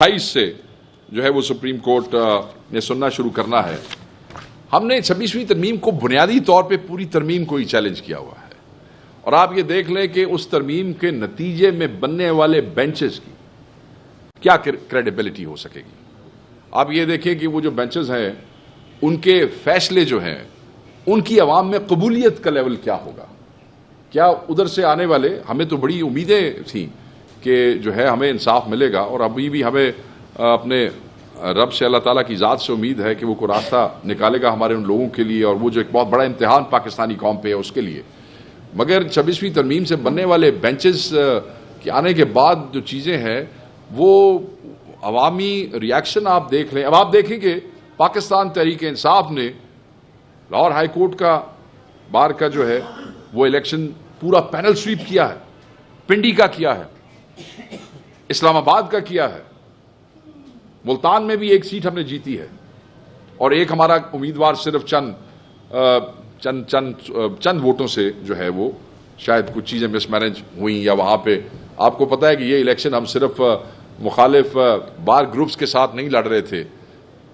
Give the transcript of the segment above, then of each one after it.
28 से जो है वो सुप्रीम कोर्ट ने सुनना शुरू करना है। हमने 26वीं तरमीम को बुनियादी तौर पे पूरी तरमीम को ही चैलेंज किया हुआ है और आप ये देख लें कि उस तरमीम के नतीजे में बनने वाले बेंचेस की क्या क्रेडिबिलिटी हो सकेगी। आप ये देखें कि वो जो बेंचेस हैं उनके फैसले जो हैं उनकी अवाम में कबूलियत का लेवल क्या होगा। क्या उधर से आने वाले, हमें तो बड़ी उम्मीदें थी कि जो है हमें इंसाफ मिलेगा और अभी भी हमें अपने रब से, अल्लाह ताला की ज़ात से उम्मीद है कि वो कोई रास्ता निकालेगा हमारे उन लोगों के लिए और वो जो एक बहुत बड़ा इम्तिहान पाकिस्तानी कौम पे है उसके लिए। मगर 26वीं तरमीम से बनने वाले बेंचेस के आने के बाद जो चीज़ें हैं वो अवामी रिएक्शन आप देख लें। अब आप देखें कि पाकिस्तान तहरीक इंसाफ ने लाहौर हाई कोर्ट का बार का जो है वो इलेक्शन पूरा पैनल स्वीप किया है, पिंडी का किया है, इस्लामाबाद का किया है, मुल्तान में भी एक सीट हमने जीती है और एक हमारा उम्मीदवार सिर्फ चंद वोटों से जो है वो शायद कुछ चीज़ें मिसमैनेज हुई या वहाँ पे आपको पता है कि ये इलेक्शन हम सिर्फ मुखालिफ बार ग्रुप्स के साथ नहीं लड़ रहे थे,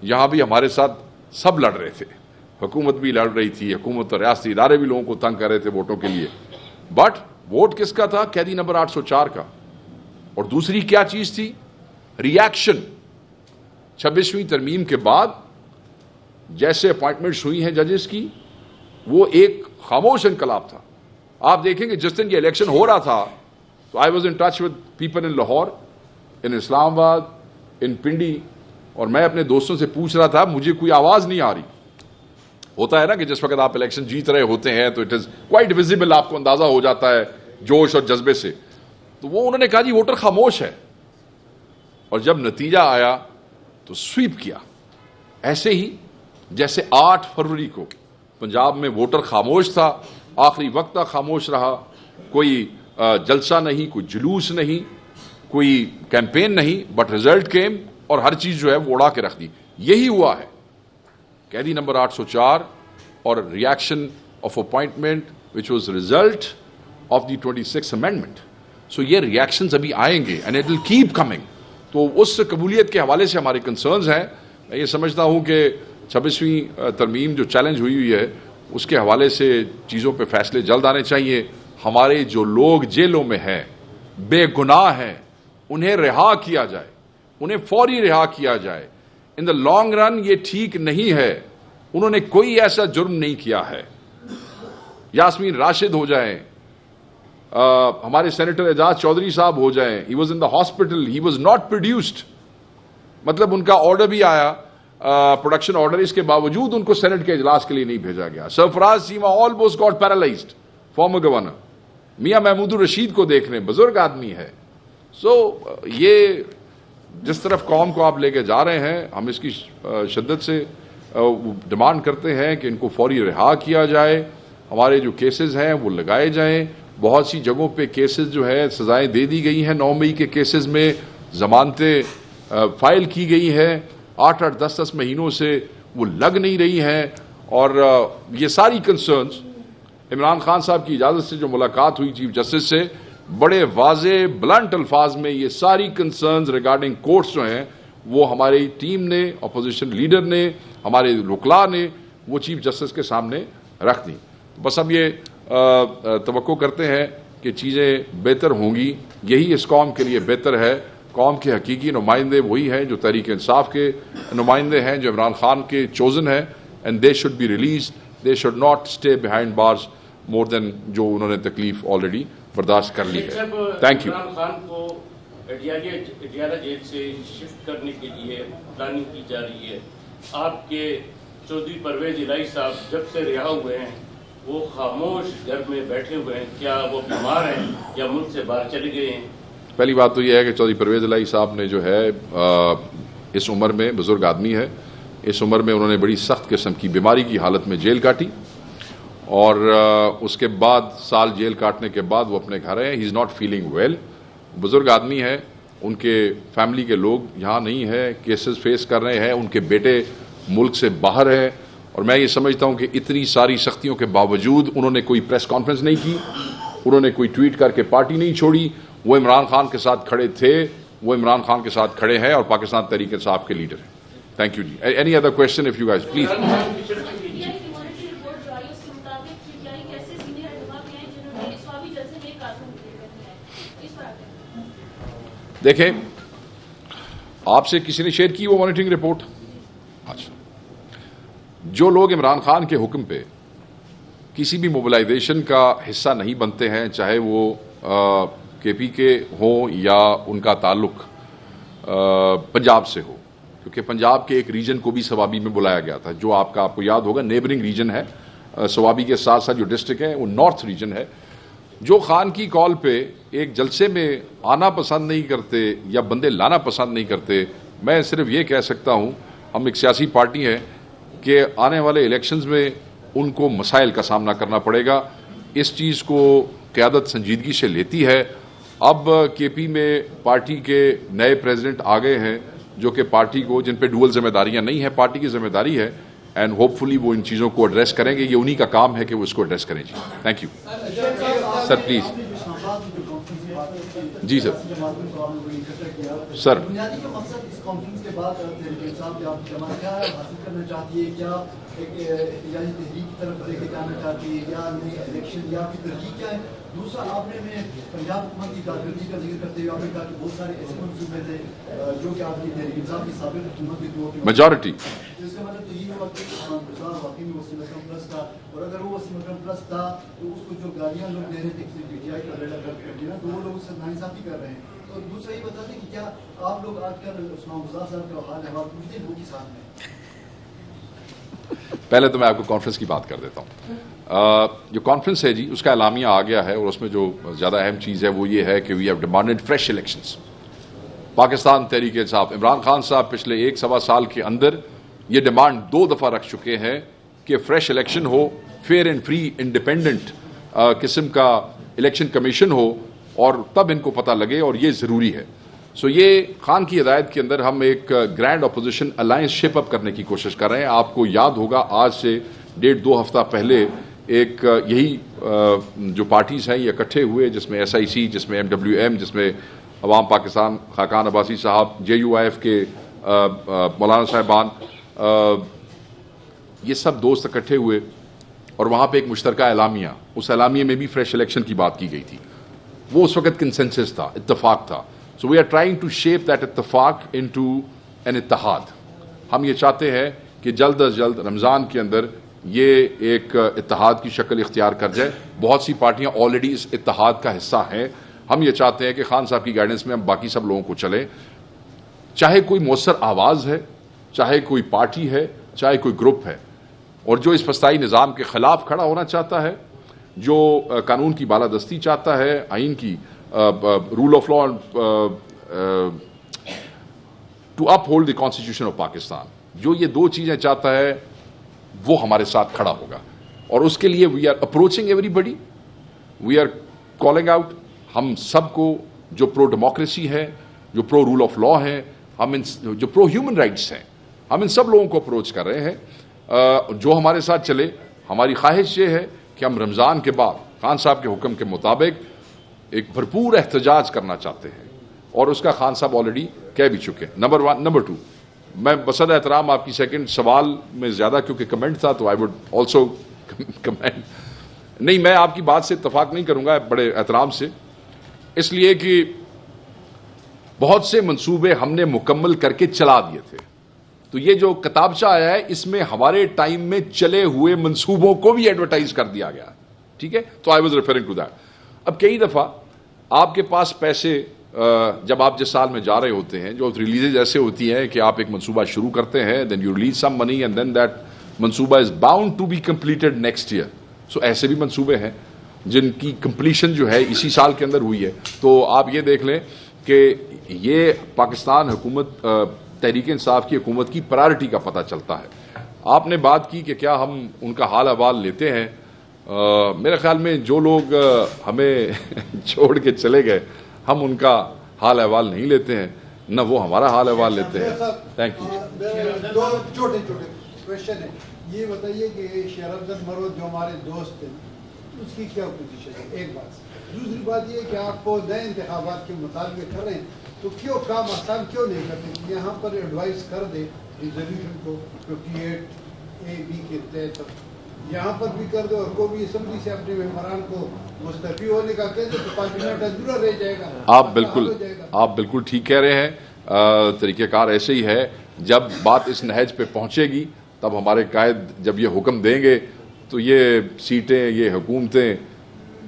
यहाँ भी हमारे साथ सब लड़ रहे थे, हुकूमत भी लड़ रही थी, हुकूमत और रियासती इदारे भी लोगों को तंग कर रहे थे वोटों के लिए। बट वोट किसका था? कैदी नंबर 804 का। और दूसरी क्या चीज थी? रिएक्शन। 26वीं तरमीम के बाद जैसे अपॉइंटमेंट्स हुई हैं जजेस की, वो एक खामोश इनकलाब था। आप देखेंगे जिस दिन ये इलेक्शन हो रहा था तो I was in touch with people in Lahore, in Islamabad, in Pindi, और मैं अपने दोस्तों से पूछ रहा था मुझे कोई आवाज नहीं आ रही। होता है ना कि जिस वक्त आप इलेक्शन जीत रहे होते हैं तो इट इज क्वाइट विजिबल, आपको अंदाजा हो जाता है जोश और जज्बे से। तो वो उन्होंने कहा जी वोटर खामोश है, और जब नतीजा आया तो स्वीप किया। ऐसे ही जैसे 8 फरवरी को पंजाब में वोटर खामोश था, आखिरी वक्त तक खामोश रहा, कोई जलसा नहीं, कोई जुलूस नहीं, कोई कैंपेन नहीं, बट रिजल्ट केम और हर चीज जो है वो उड़ा के रख दी। यही हुआ है कैदी नंबर 804 और reaction of appointment which was result of the 26th amendment. So ये रिएक्शंस अभी आएंगे and it will keep coming. तो उस कबूलियत के हवाले से हमारे कंसर्न्स हैं। मैं ये समझता हूं कि 26वीं तरमीम जो चैलेंज हुई है उसके हवाले से चीज़ों पे फैसले जल्द आने चाहिए। हमारे जो लोग जेलों में हैं, बेगुनाह हैं, उन्हें रिहा किया जाए, उन्हें फौरी रिहा किया जाए। इन द लॉन्ग रन ये ठीक नहीं है, उन्होंने कोई ऐसा जुर्म नहीं किया है। यास्मीन राशिद हो जाएं, हमारे सेनेटर एजाज चौधरी साहब हो जाएं, he was in the hospital, he was not produced, मतलब उनका ऑर्डर भी आया, प्रोडक्शन ऑर्डर, इसके बावजूद उनको सेनेट के इजलास के लिए नहीं भेजा गया। Sarfraz Seema almost got paralysed, former governor. Mian Mahmoodur Rashid को देख रहे, बुजुर्ग आदमी है। सो ये जिस तरफ कौम को आप लेके जा रहे हैं, हम इसकी शिद्दत से डिमांड करते हैं कि इनको फौरी रिहा किया जाए, हमारे जो केसेस हैं वो लगाए जाएं। बहुत सी जगहों पे केसेस जो है सजाएं दे दी गई हैं, 9 मई के केसेस में जमानतें फाइल की गई हैं, 8-8, 10-10 महीनों से वो लग नहीं रही हैं। और ये सारी कंसर्न्स, इमरान खान साहब की इजाज़त से जो मुलाकात हुई चीफ जस्टिस से, बड़े वाजे ब्लंट अल्फाज में ये सारी कंसर्न्स रिगार्डिंग कोर्ट्स जो हैं वो हमारी टीम ने, अपोजिशन लीडर ने, हमारे वकला ने वो चीफ जस्टिस के सामने रख दी। बस हम ये तवक्को करते हैं कि चीज़ें बेहतर होंगी, यही इस कौम के लिए बेहतर है। कौम के हकीकी नुमाइंदे वही हैं जो तहरीक इंसाफ के नुमाइंदे हैं, जो इमरान खान के चोजन हैं, and they should be release, they should not stay behind bars more than जो उन्होंने तकलीफ ऑलरेडी बर्दाश्त कर ली है। Thank you. इमरान खान को अडियाला जेल से शिफ्ट करने के लिए प्लानिंग की जा रही है। आपके चौधरी परवेज इलाही साहब जब से रिहा हुए हैं वो खामोश घर में बैठे हुए हैं, क्या वो बीमार हैं या मुल्क से बाहर चले गए हैं? पहली बात तो यह है कि चौधरी परवेज इलाही साहब ने जो है इस उम्र में, बुजुर्ग आदमी है, इस उम्र में उन्होंने बड़ी सख्त किस्म की बीमारी की हालत में जेल काटी और उसके बाद साल जेल काटने के बाद वो अपने घर हैं। He is not feeling well. बुजुर्ग आदमी है, उनके फैमिली के लोग यहाँ नहीं है, केसेस फेस कर रहे हैं, उनके बेटे मुल्क से बाहर है। और मैं ये समझता हूँ कि इतनी सारी सख्तियों के बावजूद उन्होंने कोई प्रेस कॉन्फ्रेंस नहीं की, उन्होंने कोई ट्वीट करके पार्टी नहीं छोड़ी, वो इमरान खान के साथ खड़े थे वो इमरान खान के साथ खड़े हैं और पाकिस्तान तहरीक इंसाफ के लीडर हैं। थैंक यू जी। Any other question if you guys please. देखें, आपसे किसी ने शेयर की वो मॉनिटरिंग रिपोर्ट? अच्छा, जो लोग इमरान खान के हुक्म पे किसी भी मोबिलाइजेशन का हिस्सा नहीं बनते हैं, चाहे वो केपी के हों या उनका ताल्लुक पंजाब से हो, क्योंकि पंजाब के एक रीजन को भी सवाबी में बुलाया गया था, जो आपको याद होगा नेबरिंग रीजन है। सवाबी के साथ साथ जो डिस्ट्रिक्ट है वो नॉर्थ रीजन है। जो खान की कॉल पे एक जलसे में आना पसंद नहीं करते या बंदे लाना पसंद नहीं करते, मैं सिर्फ ये कह सकता हूँ, हम एक सियासी पार्टी हैं कि आने वाले इलेक्शंस में उनको मसाइल का सामना करना पड़ेगा। इस चीज़ को क़यादत संजीदगी से लेती है। अब केपी में पार्टी के नए प्रेसिडेंट आ गए हैं जो कि पार्टी को, जिन पे डुअल जिम्मेदारियां नहीं है, पार्टी की जिम्मेदारी है, एंड होपफुली वो इन चीज़ों को एड्रेस करेंगे। ये उन्हीं का काम है कि वो इसको एड्रेस करें। जी थैंक यू सर। प्लीज जी सर। सर दूसरा, आपने पंजाब हुकूमत की कारकर्दगी का जिक्र करते हुए आपने कहा कि बहुत सारे ऐसे मंसूबे थे जो कि आपकी तहरीक इंसाफ की साबित हुकूमत के तौर पर मेजॉरिटी, इसका मतलब तो ये हुआ कि वाकई में वसीम अकरम प्लस था, और अगर वो वसीम अकरम प्लस था तो उसको जो गालियां लोग दे रहे थे किसी पीटीआई का रेडा कर दिया, तो वो लोग उससे नाइंसाफी कर रहे हैं। तो दूसरा ये बताते कि क्या आप लोग आजकल उस्मान गुजार साहब का हाल अहवाल पूछते हैं वो के साथ में? पहले तो मैं आपको कॉन्फ्रेंस की बात कर देता हूँ। जो कॉन्फ्रेंस है जी, उसका एलामिया आ गया है और उसमें जो ज़्यादा अहम चीज़ है वो ये है कि we have demanded fresh elections. Pakistan Tehreek Insaf, Imran Khan साहब पिछले 1-1.25 साल के अंदर ये डिमांड 2 दफ़ा रख चुके हैं कि फ्रेश इलेक्शन हो, फेयर एंड फ्री इंडिपेंडेंट किस्म का इलेक्शन कमीशन हो, और तब इनको पता लगे, और ये ज़रूरी है। सो ये खान की हिदायत के अंदर हम एक grand opposition alliance shape up करने की कोशिश कर रहे हैं। आपको याद होगा आज से 1.5-2 हफ्ता पहले एक यही जो पार्टीज हैं ये इकट्ठे हुए, जिसमें SIC, जिसमें MWM, जिसमें अवाम पाकिस्तान, खाकान अब्बासी साहब, JUIF के मौलाना साहिबान, ये सब दोस्त इकट्ठे हुए और वहाँ पे एक मुश्तरका एलामिया, उस एलामिया में भी फ्रेश इलेक्शन की बात की गई थी। वो उस वक्त कंसेंसस था, इत्तफाक था। So we are trying to shape that इत्तफाक इनटू एन इत्तेहाद। हम ये चाहते हैं कि जल्द अज जल्द रमज़ान के अंदर ये एक इत्तेहाद की शक्ल इख्तियार कर जाए। बहुत सी पार्टियां ऑलरेडी इस इत्तेहाद का हिस्सा हैं। हम ये चाहते हैं कि खान साहब की गाइडेंस में हम बाकी सब लोगों को चलें, चाहे कोई मौसर आवाज़ है, चाहे कोई पार्टी है, चाहे कोई ग्रुप है, और जो इस फसाई निज़ाम के खिलाफ खड़ा होना चाहता है, जो कानून की बालादस्ती चाहता है, आइन की rule of law, to uphold the constitution of Pakistan, जो ये 2 चीज़ें चाहता है, वो हमारे साथ खड़ा होगा। और उसके लिए we are approaching everybody, we are calling out. हम सबको, जो प्रो डेमोक्रेसी है, जो प्रो रूल ऑफ लॉ है, हम इन जो प्रो ह्यूमन राइट्स हैं, हम इन सब लोगों को अप्रोच कर रहे हैं जो हमारे साथ चले। हमारी ख्वाहिश ये है कि हम रमज़ान के बाद खान साहब के हुक्म के मुताबिक एक भरपूर एहतजाज करना चाहते हैं, और उसका खान साहब ऑलरेडी कह भी चुके हैं। नंबर 1। नंबर 2, मैं बसद एहतराम आपकी सेकंड सवाल में ज़्यादा क्योंकि कमेंट था, तो आई वुड ऑल्सो कमेंट। नहीं, मैं आपकी बात से इत्तफाक नहीं करूंगा बड़े एहतराम से, इसलिए कि बहुत से मंसूबे हमने मुकम्मल करके चला दिए थे। तो ये जो किताबचा आया है, इसमें हमारे टाइम में चले हुए मंसूबों को भी एडवर्टाइज कर दिया गया, ठीक है। तो I was referring to that. अब कई दफ़ा आपके पास पैसे, जब आप जिस साल में जा रहे होते हैं, जो रिलीजेज ऐसे होती हैं कि आप एक मंसूबा शुरू करते हैं, then you release some money and then that मंसूबा is bound to be completed next year. So ऐसे भी मंसूबे हैं जिनकी कंप्लीशन जो है इसी साल के अंदर हुई है। तो आप ये देख लें कि ये पाकिस्तान हुकूमत, तहरीक इंसाफ की हुकूमत की प्रायोरिटी का पता चलता है। आपने बात की कि क्या हम उनका हाल अहवाल लेते हैं। मेरे ख्याल में जो लोग हमें छोड़ के चले गए, हम उनका हाल अहवाल नहीं लेते हैं, न वो हमारा हाल अहवाल लेते हैं। Thank you. 2 छोटे-छोटे क्वेश्चन है। ये बताइए कि शेर अफजल मरूद जो हमारे दोस्त थे, उसकी क्या पोजीशन है? एक बात दूसरी बात ये कि आपको नए इंतखाबात के मुताबिक कर रहे हैं तो क्यों काम आसान क्यों नहीं करते? यहाँ पर एडवाइस कर दे रिजोल्यूशन को 58A-B के तहत यहाँ पर भी कर दो और को भी असम्बली से अपने मेम्बरान को मुस्तफी होने का कह दो तो पार्लियामेंट अधूरा रह जाएगा। आप बिल्कुल ठीक कह रहे हैं। तरीक़ेकार ऐसे ही है, जब बात इस नहज पे पहुंचेगी तब हमारे कायद जब ये हुक्म देंगे तो ये सीटें, ये हुकूमतें,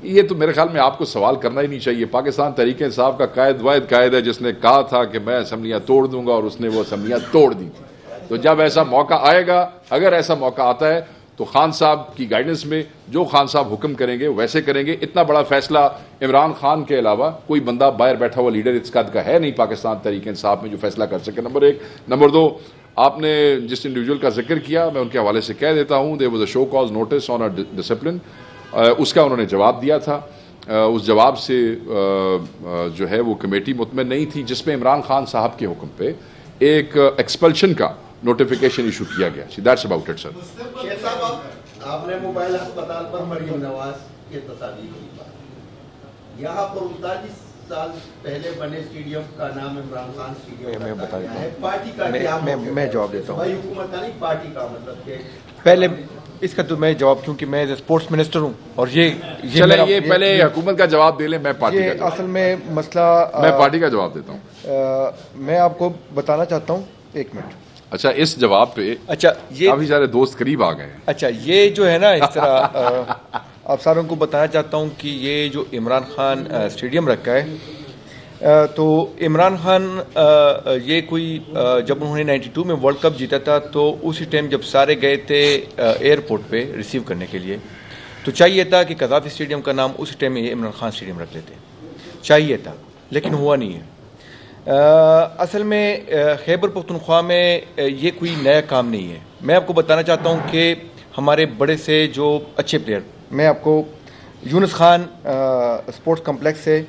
ये तो मेरे ख्याल में आपको सवाल करना ही नहीं चाहिए। पाकिस्तान तहरीक इंसाफ का कायद वाहिद कायद है जिसने कहा था कि मैं असम्बलियाँ तोड़ दूंगा और उसने वो असम्बलियाँ तोड़ दी थी। तो जब ऐसा मौका आएगा, अगर ऐसा मौका आता है तो खान साहब की गाइडेंस में जो खान साहब हुक्म करेंगे वैसे करेंगे। इतना बड़ा फैसला इमरान खान के अलावा कोई बंदा बाहर बैठा हुआ लीडर इस कद का है नहीं पाकिस्तान तहरीक इंसाफ में जो फैसला कर सके। नंबर एक। नंबर दो, आपने जिस इंडिविजुअल का जिक्र किया मैं उनके हवाले से कह देता हूँ, there was a show cause notice on a discipline, उसका उन्होंने जवाब दिया था। उस जवाब से जो है वो कमेटी मुतमिन नहीं थी जिसमें इमरान खान साहब के हुक्म पे एक एक्सपल्शन का नोटिफिकेशन इशू किया गया। That's about it sir. Sheikh साहब, आपने मोबाइल अस्पताल पर मरियम नवाज के तस्वीर की, यहाँ पर 39 साल पहले बने स्टेडियम का नाम इमरान खान स्टेडियम है। पार्टी का क्या? मैं जवाब देता हूँ। हुकूमत का नहीं, पार्टी का मतलब कि पहले इसका तो मैं जवाब, क्योंकि मैं स्पोर्ट्स मिनिस्टर हूँ और ये पहले हुकूमत का जवाब दे ले, मैं पार्टी का जवाब। असल में मसला मैं पार्टी का जवाब देता हूँ। मैं आपको बताना चाहता हूँ, एक मिनट। अच्छा, इस जवाब पे अच्छा ये काफी सारे दोस्त करीब आ गए हैं। अच्छा ये जो है ना इस तरह आप सारों को बताना चाहता हूँ कि ये जो इमरान खान स्टेडियम रखा है, तो इमरान खान ये कोई जब उन्होंने 92 में वर्ल्ड कप जीता था तो उसी टाइम जब सारे गए थे एयरपोर्ट पे रिसीव करने के लिए, तो चाहिए था कि कज़ाफ़ी स्टेडियम का नाम उसी टाइम में इमरान खान स्टेडियम रख लेते, चाहिए था, लेकिन हुआ नहीं है। असल में खैबर पख्तूनख्वा में ये कोई नया काम नहीं है। मैं आपको बताना चाहता हूँ कि हमारे बड़े से जो अच्छे प्लेयर, मैं आपको यूनुस खान स्पोर्ट्स कम्प्लेक्स है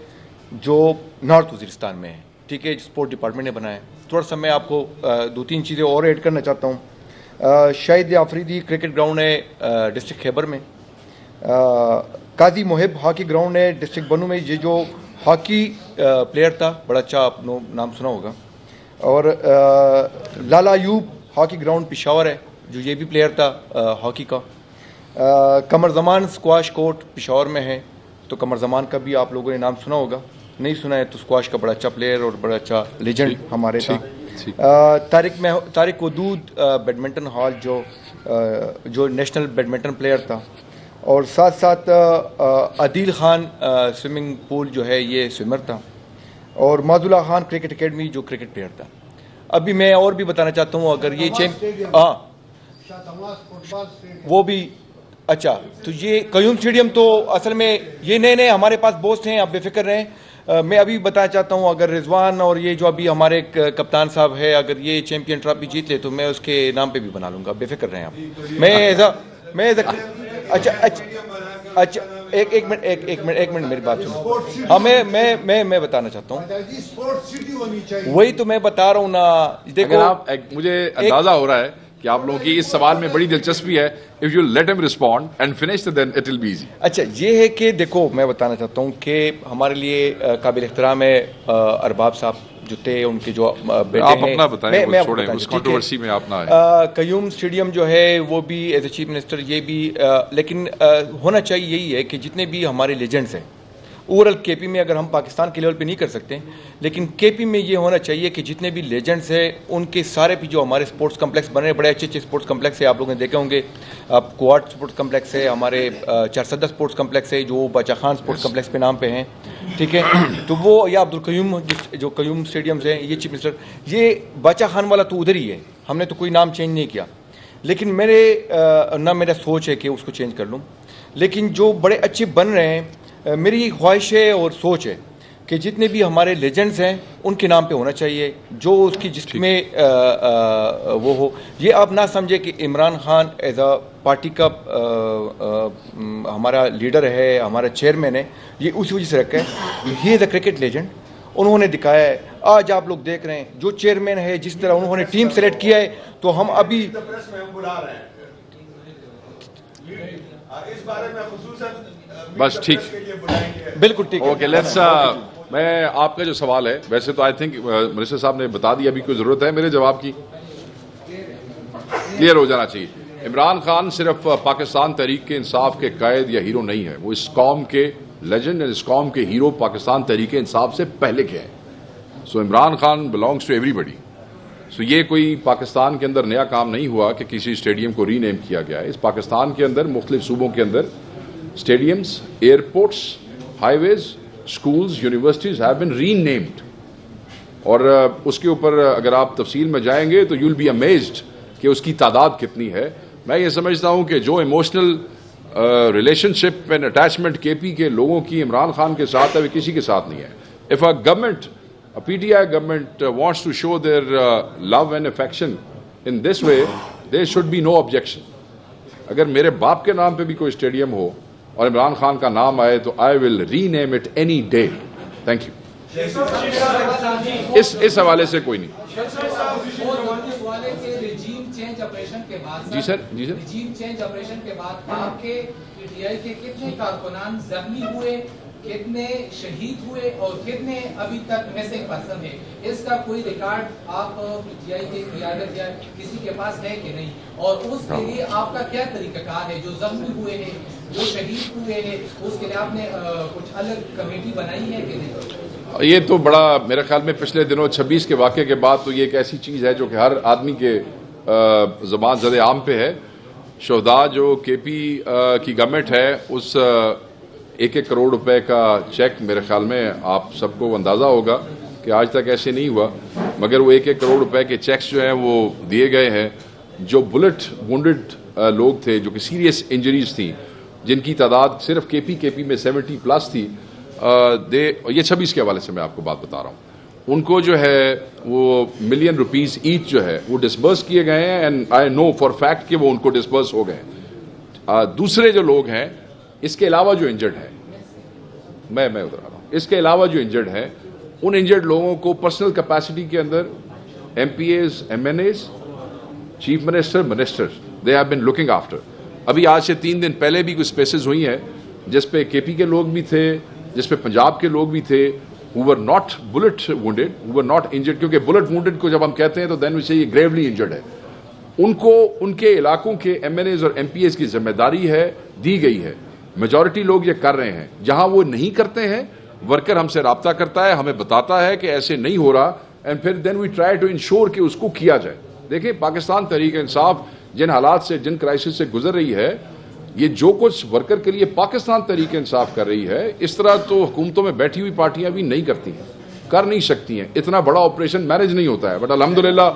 जो नॉर्थ वज़ीरिस्तान में है, ठीक है, स्पोर्ट डिपार्टमेंट ने बनाया है। थोड़ा सा मैं आपको 2-3 चीज़ें और ऐड करना चाहता हूँ। शाहिद आफरीदी क्रिकेट ग्राउंड है डिस्ट्रिक्ट खैबर में। काजी मोहिब हॉकी ग्राउंड है डिस्ट्रिक्ट बनू में, ये जो हॉकी प्लेयर था, बड़ा अच्छा आपने नाम सुना होगा। और लाला अयूब हॉकी ग्राउंड पेशावर है, जो ये भी प्लेयर था हॉकी का। कमर जमान स्क्वाश कोर्ट पेशावर में है, तो कमर जमान का भी आप लोगों ने नाम सुना होगा, नहीं सुना है तो स्क्वाश का बड़ा अच्छा प्लेयर और बड़ा अच्छा लेजेंड हमारे था। तारिक वदूद बैडमिंटन हॉल जो नेशनल बैडमिंटन प्लेयर था। और साथ साथ अदील खान स्विमिंग पूल जो है ये स्विमर था। और माजुल्ला खान क्रिकेट एकेडमी जो क्रिकेट प्लेयर था। अभी मैं और भी बताना चाहता हूँ, अगर ये वो भी अच्छा, तो ये कयूम स्टेडियम तो असल में ये नए हमारे पास बोस्ट हैं, आप बेफिक्र रहें। मैं अभी बताना चाहता हूँ, अगर रिजवान और ये जो अभी हमारे कप्तान साहब है, अगर ये चैंपियन ट्रॉफी जीत ले तो मैं उसके नाम पे भी बना लूँगा, बेफिक्र रहें आप। मैं अच्छा एक मिनट मेरी बात सुनो। हाँ मैं बताना चाहता हूँ, वही तो मैं बता रहा हूँ ना। देखो आप मुझे अंदाजा हो रहा है कि आप लोगों की इस सवाल में बड़ी दिलचस्पी है। If you let him respond and finish then it will be easy. अच्छा ये है कि देखो मैं बताना चाहता हूँ कि हमारे लिए काबिल एहतराम है अरबाब साहब जो थे, उनके जो बेटे आप हैं। अपना बताएं, मैं छोड़ें उस कंट्रोवर्सी में आप ना आए। कयूम स्टेडियम जो है वो भी एज ए चीफ मिनिस्टर ये भी लेकिन होना चाहिए यही है कि जितने भी हमारे लेजेंड्स हैं, ओवरऑल केपी में अगर हम पाकिस्तान के लेवल पे नहीं कर सकते, लेकिन केपी में ये होना चाहिए कि जितने भी लेजेंड्स हैं उनके सारे भी जो हमारे स्पोर्ट्स कम्प्लेक्स बने, बड़े अच्छे स्पोर्ट्स कम्प्लेक्स है, आप लोगों ने देखे होंगे। क्वाड स्पोर्ट्स कम्प्लेक्स है, हमारे चारसदा स्पोर्ट्स कम्प्लेक्स है जो बाचा खान स्पोर्ट्स कम्प्लेक्स पे नाम पे हैं, ठीक है। तो वो या अब्दुल कयूम जो कयूम स्टेडियम्स हैं, ये चीफ मिनिस्टर, ये बाचा खान वाला तो उधर ही है, हमने तो कोई नाम चेंज नहीं किया। लेकिन मेरा सोच है कि उसको चेंज कर लूँ, लेकिन जो बड़े अच्छे बन रहे हैं, मेरी ख्वाहिश है और सोच है कि जितने भी हमारे लेजेंड्स हैं उनके नाम पे होना चाहिए, जो उसकी जिसमें वो हो। ये आप ना समझे कि Imran Khan as a party का हमारा लीडर है, हमारा चेयरमैन है, ये उसी वजह से रखा है। He is a cricket legend, उन्होंने दिखाया है। आज आप लोग देख रहे हैं जो चेयरमैन है, जिस तरह उन्होंने टीम सेलेक्ट किया है, तो हम अभी इस बारे में खुसूसन बस ठीक, बिल्कुल ठीक है। ओके लेट्स मैं आपका जो सवाल है, वैसे तो आई थिंक मिनिस्टर साहब ने बता दिया, अभी कोई जरूरत है मेरे जवाब की? क्लियर हो जाना चाहिए। इमरान खान सिर्फ पाकिस्तान तहरीक इंसाफ के कायद या हीरो नहीं है, वो इस कौम के लेजेंड और इस कौम के हीरो पाकिस्तान तहरीक इंसाफ से पहले के हैं। So Imran Khan belongs to everybody. So ये कोई पाकिस्तान के अंदर नया काम नहीं हुआ कि किसी स्टेडियम को रीनेम किया गया है। इस पाकिस्तान के अंदर मुख्तलिफ सूबों के अंदर stadiums, airports, highways, schools, universities have been renamed. और उसके ऊपर अगर आप तफसील में जाएंगे तो यू विल बी अमेज्ड कि उसकी तादाद कितनी है। मैं ये समझता हूं कि जो emotional relationship and attachment KP के लोगों की इमरान खान के साथ है, वे किसी के साथ नहीं है। If a government, a PTI government wants to show their love and affection in this way, there should be no objection. अगर मेरे बाप के नाम पे भी कोई स्टेडियम हो और इमरान खान का नाम आए तो I will rename it any day. Thank you. इस हवाले से कोई नहीं। जी सर, जी सर। रिजीम चेंज ऑपरेशन के बाद आपके पीटीआई के कितने कारकुनान जख्मी हुए, कितने शहीद हुए और कितने अभी तक मिसिंग पर्सन है, इसका कोई रिकॉर्ड आप पीटीआई के क़यादत या किसी के पास है कि नहीं? और उसके लिए आपका क्या तरीकाकार है? जो जख्मी हुए हैं, जो शहीद हुए हैं, उसके लिए आपने कुछ अलग कमेटी बनाई है कि नहीं? ये तो बड़ा मेरे ख्याल में पिछले दिनों 26 के वाक़े के बाद तो ये एक ऐसी चीज़ है जो कि हर आदमी के ज़बान ज़द आम पे है। शोहदा जो केपी की गवर्नमेंट है, उस 1-1 करोड़ रुपए का चेक मेरे ख्याल में आप सबको अंदाज़ा होगा कि आज तक ऐसे नहीं हुआ, मगर वो 1-1 करोड़ रुपए के चेक्स जो हैं वो दिए गए हैं। जो बुलेट वुंडेड लोग थे, जो कि सीरियस इंजरीज थी, जिनकी तादाद सिर्फ केपी में 70+ थी, ये 26 के हवाले से मैं आपको बात बता रहा हूँ, उनको जो है वो $1 मिलियन ईच जो है वो डिस्बर्स किए गए हैं। And I know for fact कि वो उनको डिस्बर्स हो गए। दूसरे जो लोग हैं, इसके अलावा जो इंजर्ड है, मैं उधर आ रहा हूँ, इसके अलावा जो इंजर्ड है, उन इंजर्ड लोगों को पर्सनल कैपेसिटी के अंदर MPAs, MNAs, chief minister, ministers, they have been looking after. अभी आज से 3 दिन पहले भी कुछ स्पेसेस हुई हैं जिसपे केपी के लोग भी थे, जिसपे पंजाब के लोग भी थे, who were not bullet wounded, who were not injured, क्योंकि बुलेट वुंडेड को जब हम कहते हैं तो देन वी से ये ग्रेवली इंजर्ड है। उनको उनके इलाकों के MNAs और MPAs की जिम्मेदारी है, दी गई है। मेजॉरिटी लोग ये कर रहे हैं। जहां वो नहीं करते हैं, वर्कर हमसे राब्ता करता है, हमें बताता है कि ऐसे नहीं हो रहा, एंड फिर then we try to ensure कि उसको किया जाए। देखिए, पाकिस्तान तहरीक इंसाफ जिन हालात से, जिन क्राइसिस से गुजर रही है, ये जो कुछ वर्कर के लिए पाकिस्तान तहरीक इंसाफ कर रही है, इस तरह तो हुकूमतों में बैठी हुई पार्टियां भी नहीं करती हैं, कर नहीं सकती हैं। इतना बड़ा ऑपरेशन मैनेज नहीं होता है। बट अल्हम्दुलिल्लाह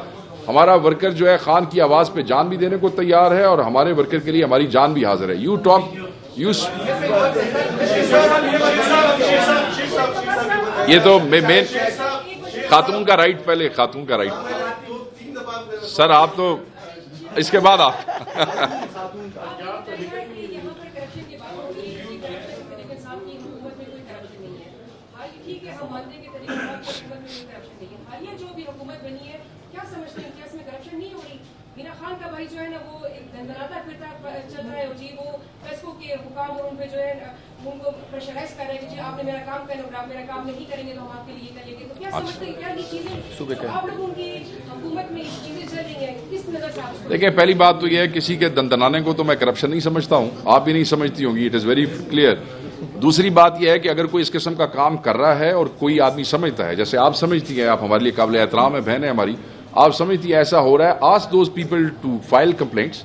हमारा वर्कर जो है खान की आवाज पे जान भी देने को तैयार है, और हमारे वर्कर के लिए हमारी जान भी हाजिर है। ये तो मेन खातून का राइट, पहले खातून का राइट। सर आप तो इसके बाद आप मीरा खान का भाई जो है ना, वो एक दंदनाता फिरता चल रहा है जी, वो फेस्को के हुकाम और उन पे जो है उनको प्रेशराइज कर रहे हैं कि जी आपने मेरा काम करना, आप मेरा काम नहीं करेंगे तो हम आपके लिए कर लेंगे। तो क्या समझते हैं, क्या ये चीजें आप लोगों की हुकूमत में चीजें चल रही हैं, किस नजर से आप? देखिए, पहली बात तो यह है, किसी के दंदनाने को तो मैं करप्शन नहीं समझता हूँ, आप भी नहीं समझती होंगी, इट इज वेरी क्लियर। दूसरी बात यह है कि अगर कोई इस किस्म का काम कर रहा है और कोई आदमी समझता है, जैसे आप समझती हैं, आप हमारे लिए काबिल एहतराम है, बहन है हमारी, आप समझती है ऐसा हो रहा है, ask those people to file complaints.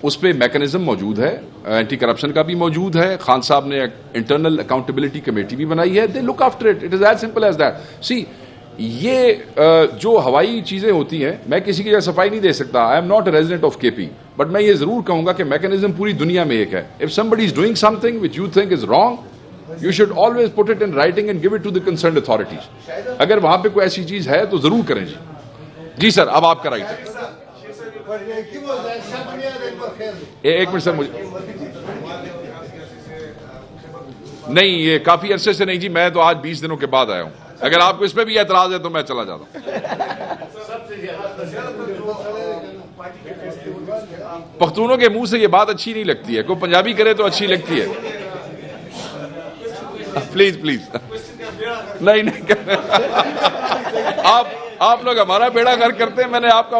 उस पर मैकेनिज्म मौजूद है, एंटी करप्शन का भी मौजूद है। खान साहब ने इंटरनल अकाउंटेबिलिटी कमेटी भी बनाई है, they look after it, it is as simple as that. See, ये जो हवाई चीजें होती हैं, मैं किसी की सफाई नहीं दे सकता, I am not a resident of KP, but मैं ये जरूर कहूंगा कि मैकेनिज्म पूरी दुनिया में एक है। If somebody is doing something which you think is wrong, you should always put it in writing and give it to the concerned authorities. अगर वहां पे कोई ऐसी चीज है तो जरूर करें जी। जी सर, अब आपका राइट है। एक मिनट सर, मुझे नहीं, ये काफी अरसे से नहीं जी, मैं तो आज 20 दिनों के बाद आया हूं। अगर आपको इस पे भी एतराज है तो मैं चला जाता हूं। पख्तूनों के मुंह से ये बात अच्छी नहीं लगती है, कोई पंजाबी करे तो अच्छी लगती है। प्लीज प्लीज नहीं नहीं आप लोग हमारा बेड़ा गर्क करते हैं, मैंने आपका